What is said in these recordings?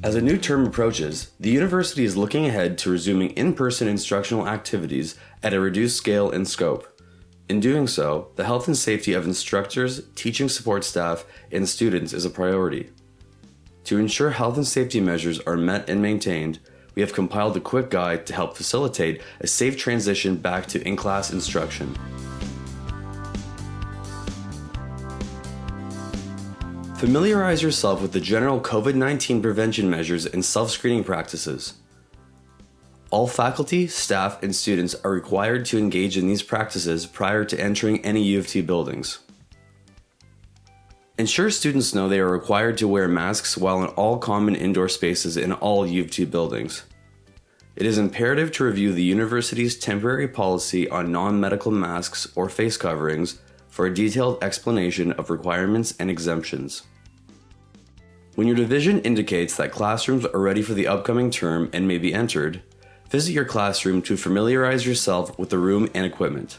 As a new term approaches, the university is looking ahead to resuming in-person instructional activities at a reduced scale and scope. In doing so, the health and safety of instructors, teaching support staff, and students is a priority. To ensure health and safety measures are met and maintained, we have compiled a quick guide to help facilitate a safe transition back to in-class instruction. Familiarize yourself with the general COVID-19 prevention measures and self-screening practices. All faculty, staff, and students are required to engage in these practices prior to entering any U of T buildings. Ensure students know they are required to wear masks while in all common indoor spaces in all U of T buildings. It is imperative to review the university's temporary policy on non-medical masks or face coverings for a detailed explanation of requirements and exemptions. When your division indicates that classrooms are ready for the upcoming term and may be entered, visit your classroom to familiarize yourself with the room and equipment.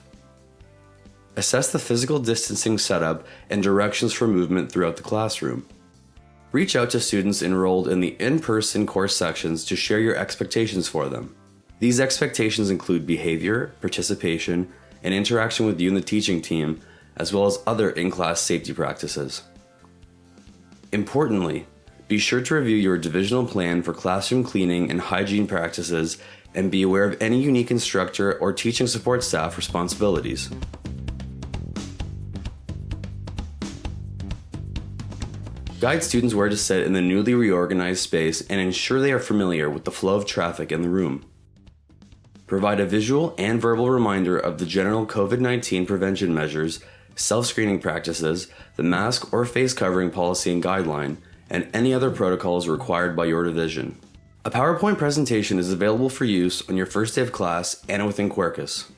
Assess the physical distancing setup and directions for movement throughout the classroom. Reach out to students enrolled in the in-person course sections to share your expectations for them. These expectations include behavior, participation, and interaction with you and the teaching team, as well as other in-class safety practices. Importantly, be sure to review your divisional plan for classroom cleaning and hygiene practices and be aware of any unique instructor or teaching support staff responsibilities. Guide students where to sit in the newly reorganized space and ensure they are familiar with the flow of traffic in the room. Provide a visual and verbal reminder of the general COVID-19 prevention measures, self-screening practices, the mask or face covering policy and guideline, and any other protocols required by your division. A PowerPoint presentation is available for use on your first day of class and within Quercus.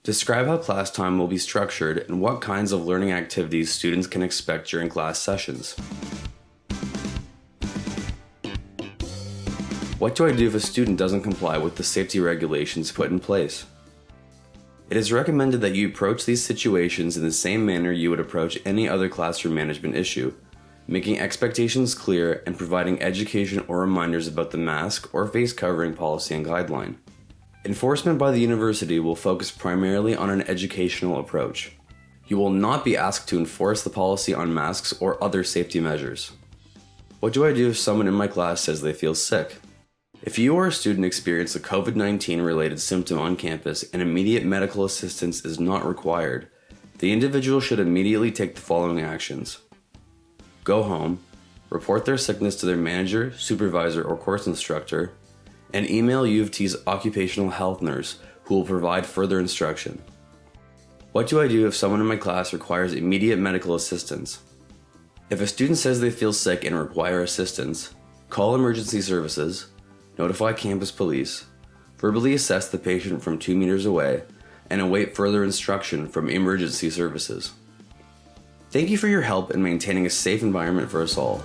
Describe how class time will be structured and what kinds of learning activities students can expect during class sessions. What do I do if a student doesn't comply with the safety regulations put in place? It is recommended that you approach these situations in the same manner you would approach any other classroom management issue, making expectations clear and providing education or reminders about the mask or face covering policy and guideline. Enforcement by the university will focus primarily on an educational approach. You will not be asked to enforce the policy on masks or other safety measures. What do I do if someone in my class says they feel sick? If you or a student experience a COVID-19 related symptom on campus and immediate medical assistance is not required, the individual should immediately take the following actions. Go home, report their sickness to their manager, supervisor, or course instructor, and email U of T's occupational health nurse who will provide further instruction. What do I do if someone in my class requires immediate medical assistance? If a student says they feel sick and require assistance, call emergency services, notify campus police, verbally assess the patient from 2 meters away, and await further instruction from emergency services. Thank you for your help in maintaining a safe environment for us all.